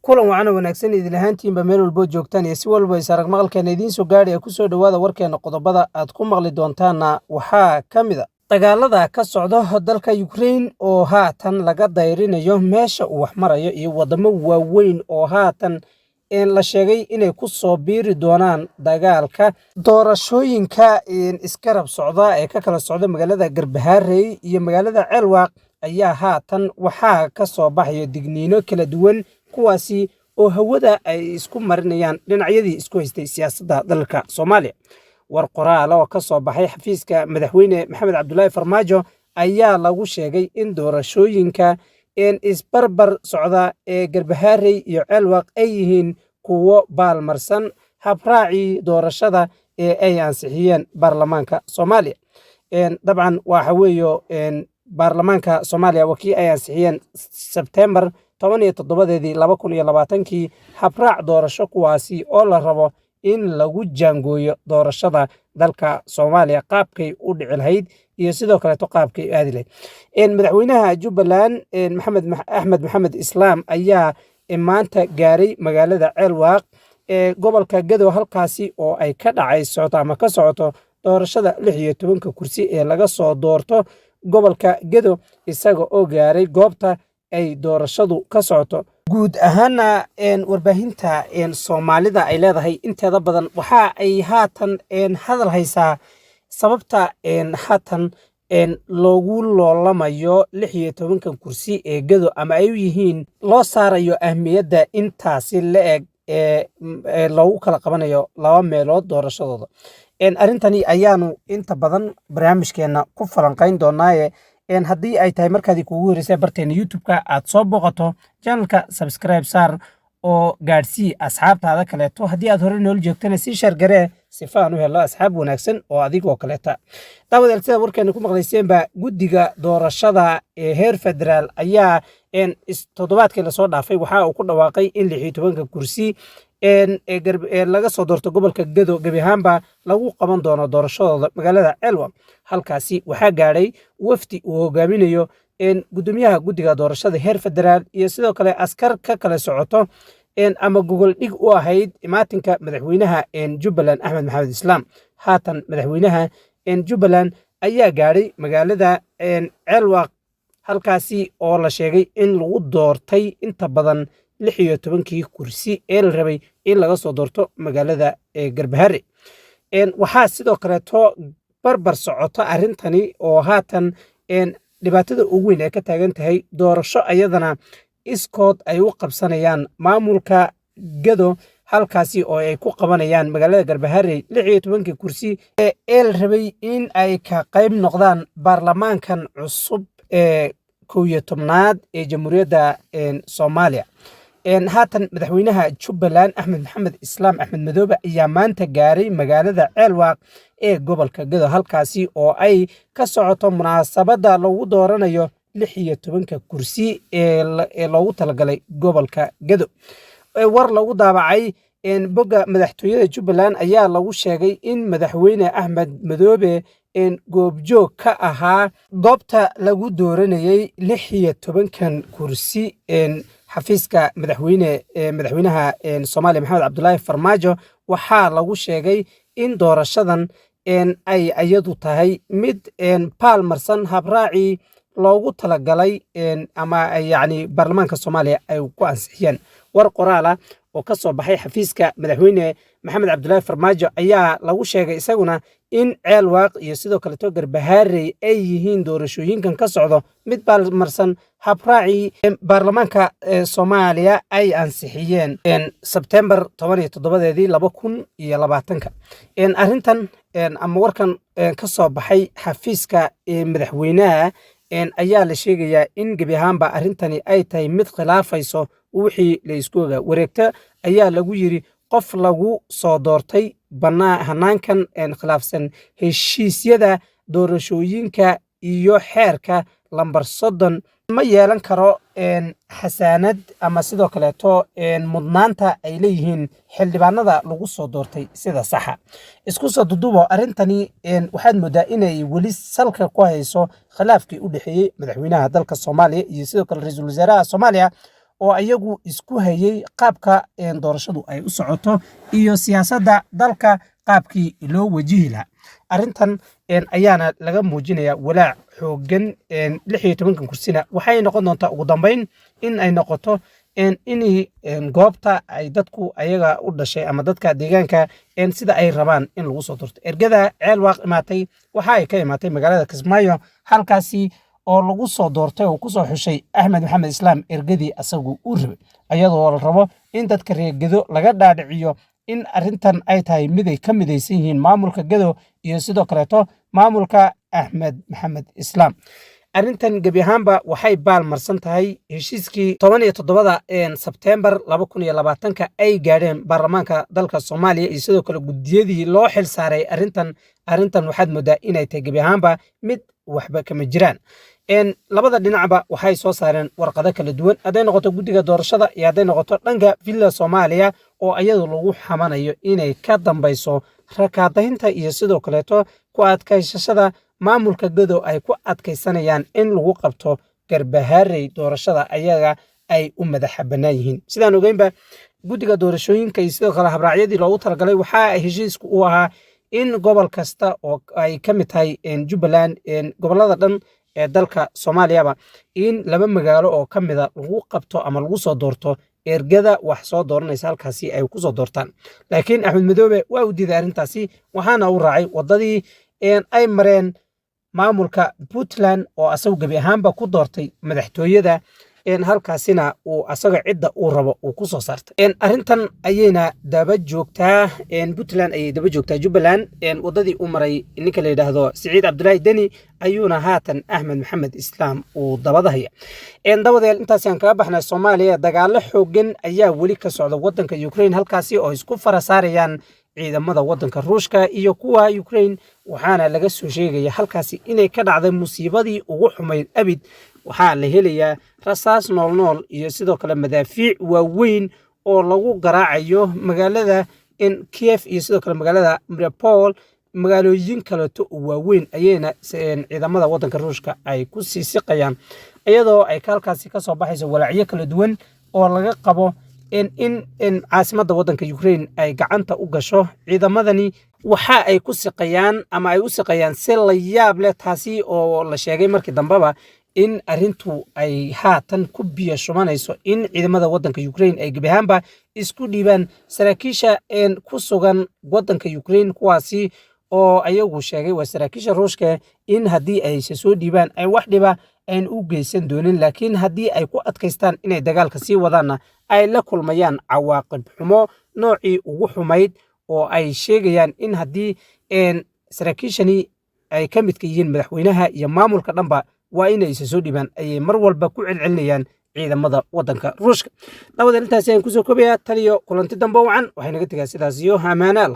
kulan wacan wanaagsan idin ahaantiinba meel walbo joogtaan iyo si walba is arag maqalkeena idiin soo gaadhay ee ku soo dhawaada warkeena qodobada aad ku maqli doontaana waxaa ka mid a dagaalada ka socda dalka Ukraine oo haatan laga dayrinayo meesha uu wax marayo iyo wadamo waaweyn oo haatan la sheegay inay ku soo biiri doonaan dagaalka doorashooyinka iskarab socda ee ka kala socda magaalada Garbaharey iyo magaalada Ceelwaaq ayaa haatan waxaa ka soo baxayo digniino kala duwan kuwaasi oo hawada ay isku marinayaan dhinacyadii isku haystay siyaasadda dalka Soomaaliya war qoraal oo ka soo baxay xafiiska madaxweyne Maxamed Cabdullaahi Farmaajo ayaa lagu sheegay in doorashooyinka isbarbar socda ee Garbaharey iyo Ceelwaaq ay yihiin kuwo baalmarsan habraaci doorashada ee ay ansixiyeen baarlamaanka Soomaaliya dabcan waxa weeyo baarlamaanka Soomaaliya wakii ay ansixiyeen September 17 2020 habraac doorasho kuwaasi oo la rabo in lagu jaangooyo doorashada dalka Soomaaliya qaabkay u dhici lahayd iyo sidoo kale qaabkay aadi lahayd madaxweynaha Jubbaland Axmed Maxamed Islaam ayaa maanta gaaray magaalada Ceelwaaq ee gobolka Gedo halkaasi oo ay ka dhacayso ama ka socoto doorashada 16 kursi ee laga soo doorto gobolka Gedo isaga oo gaaray goobta ay doorashadu ka socoto guud ahaana warbaahinta Soomaalida ay leedahay inteeda badan waxa ay haatan hadal haysaa sababta haatan loogu loolamayo 16 kursi ee Gedo ama ay yihiin loo saarayo ahmiyadda intaasi la-eg loogu kala qabanayo laba meelood doorashadooda arintani ayaanu inta badan barnaamijkeena ku falanqayn doonaa haddii ay tahay markaadii kugu horeysay barteena YouTube-ka aad soo booqato channelka subscribe saar oo gaadsii asxaabtaada kaleeto haddii aad hore nool joogtana si share garee sifaan u helo asxaab wanaagsan oo adigoo kaleeta daawadayaal sida warkeena ku maqlayseenba guddiga doorashada ee heer federaal ayaa toddobaadkii la soo dhaafay waxa uu ku dhawaaqay in 16 kursi laga soo doorto gobolka Gedo gabi ahaanba lagu qaban doono doorashadooda magaalada Ceelwaaq halkaasi waxaa gaadhay wafdi uu hogaaminayo gudoomiyaha guddiga doorashada heer federaal iyo sidoo kale askar ka kala socoto ama gogol dhig u ahayd imaatinka madaxweynaha Jubbaland Axmed Maxamed Islaam haatan madaxweynaha Jubbaland ayaa gaadhay magaalada Ceelwaaq halkaasi oo la sheegay in lagu doortay inta badan 16 kursi ee la rabay in laga soo doorto magaalada Garbaharey waxaa sidoo kale barbar socota arintani oo haatan dhibaatada ugu weyn ee ka taagan tahay doorasho ayadana iskood ay u qabsanayaan maamulka Gedo halkaasi oo ay ku qabanayaan magaalada Garbaharey 16 kursi ee la rabay in ay ka qayb noqdaan baarlamaankan cusub ee 11aad ee Jamhuuriyadda Soomaaliya haatan madaxweynaha Jubbaland Axmed Maxamed Islaam Axmed Madoobe ayaa maanta gaaray magaalada Ceelwaaq ee gobolka Gedo halkaasi oo ay ka socoto munaasabada lagu dooranayo 16 kursi ee loogu talagalay gobolka Gedo war lagu daabacay bogga madaxtooyada Jubbaland ayaa lagu sheegay in madaxweyne Axmed Madoobe goobjoog ka ahaa goobta lagu dooranayay 16 kursi xafiiska madaxweynaha Soomaaliya Maxamed Cabdullaahi Farmaajo waxaa lagu sheegay in doorashadan ay ayadu tahay mid baalmarsan habraaci loogu talagalay ama yacni baarlamaanka Soomaaliya ay ku ansixiyeen war qoraal oo ka soo baxay xafiiska madaxweyne Maxamed Cabdullaahi Farmaajo ayaa lagu sheegay isaguna in Ceelwaaq iyo sidoo kale Garbaharey ay yihiin doorashooyinkan ka socdo mid baalmarsan habraaci baarlamaanka Soomaaliya ay ansixiyeen September 17 2020 arintan ama warkan ka soo baxay xafiiska madaxweynaha ayaa la sheegayaa in gabi ahaanba arintani ay tahay mid khilaafayso wixii la isku ogaa wareegta ayaa lagu yiri qof lagu soo doortay hanaankan khilaafsan heshiisyada doorashooyinka iyo xeerka lambar 30 ma yeelan karo xasaanad ama sidoo kaleeto mudnaanta ay leeyihiin xildhibaanada lagu soo doortay sida saxa isku soo dudubo arintani waxaad moodaa inay wali salka ku hayso khilaafkii u dhaxeeyay madaxweynaha dalka Soomaaliya iyo sidoo kale ra'iisul wasaaraha Soomaaliya oo ayagu isku hayay qaabka doorashadu ay u socoto iyo siyaasadda dalka qaabkii loo wajihi lahaa. Arrintan ayaana laga muujinaya walaac xooggan 16 kursina waxay noqon doontaa ugu dambeyn in ay noqoto in goobta ay dadku ayaga u dhashay ama dadka deegaanka sida ay rabaan in lagu soo doorto. Ergada Ceelwaaq imaatay waxa ay ka imaatay magaalada Kismaayo, halkaasi oo lagu soo doortay oo ku soo xushay Axmed Maxamed Islaam ergadii asagu u rabay, iyadoo la rabo in dadka reer Gedo laga dhaadhiciyo in arrintan ay tahay mid ay ka midaysan yihiin maamulka Gedo iyo sidoo kaleeto maamulka Axmed Maxamed Islaam. arrintan gebi ahaanba waxay baalmarsan tahay heshiiskii 17 Sebtembar 2020 ay gaadheen baarlamaanka dalka Soomaaliya iyo sidoo kale gudiyadii loo xil saaray arrintan waxaad moodaa inay tahay gebi ahaanba mid waxba kama jiraan. labada dhinacba waxay soo saareen warqado kala duwan haday noqoto gudiga doorashada iyo haday noqoto dhanka Villa Soomaaliya oo ayadu lagu xamanayo inay ka dambayso rakaadaynta iyo sidoo kaleeto ku adkaysashada maamulka Gedo ay ku adkaysanayaan in lagu qabto Garbaharey doorashada ayaga ay u madax bannaan yihiin. sidaan ogeynba gudiga doorashooyinka iyo sidoo kale habraacyadii loogu talagalay waxa heshiisku u ahaa in gobol kasta oo ay ka mid tahay Jubbaland gobolada dhan ee dalka Soomaaliya in laba magaalo oo ka mid ah lagu qabto ama lagu soo doorto ergada wax soo dooranaysa halkaasi ay ku soo doortaan. laakiin Axmed Madoobe waa u diiday arrintaasi waxaana uu raacay wadadii ay mareen maamulka Puntland oo asagu gabi ahaanba ku doortay madaxtooyada halkaasina uu asaga cidda uu rabo uu ku soo saartay. arrintan ayayna daba joogtaa Puntland ayay daba joogtaa Jubbaland wadadii uu maray ninka la yiraahdo Siciid Cabdullaahi Deni ayuuna haatan Axmed Maxamed Islaam uu dabadahaya. dabadeel intaas aan kaga baxnaa Soomaaliya dagaalo xooggan ayaa weli ka socda wadanka Ukraine halkaasi oo isku farasaarayaan ciidamada wadanka Ruushka iyo kuwa Ukraine waxaana laga soo sheegaya halkaasi inay ka dhacday musiibadii ugu xumayd abid. waxaa la helayaa rasaas nool iyo sidoo kale madaafiic waaweyn oo lagu garaacayo magaalada Kiev iyo sidoo kale magaalada Mariupol magaalooyin kale oo waaweyn ayayna ciidamada wadanka Ruushka ay ku sii siqayaan iyadoo ay halkaasi ka soo baxayso walaacyo kala duwan oo laga qabo in caasimadda wadanka Ukraine ay gacanta u gasho ciidamadani. waxa ay ku siqayaan ama ay u siqayaan si la yaab leh taasi oo la sheegay markii dambaba in arrintu ay haatan ku biyo shumanayso in ciidamada wadanka Ukraine ay gabi ahaanba isku dhiibaan saraakiisha ku sugan wadanka Ukraine kuwaasi oo ayagu sheegay waa saraakiisha Ruushka in haddii ay soo dhiibaan ay wax dhiba aan u geysan doonin, laakiin haddii ay ku adkaystaan inay dagaalka sii wadaana ay la kulmayaan cawaaqib xumo noocii ugu xumayd oo ay sheegayaan in haddii saraakiishani ay ka midka yihiin madaxweynaha iyo maamulka dhanba waa inay soo dhiibaan ayay mar walba ku celcelinayaan ciidamada wadanka Ruushka. labada intaas ayaan ku soo koobayaa taliyo kulanti dambe wacan waxay naga tagaa sidaas iyo amaanaal.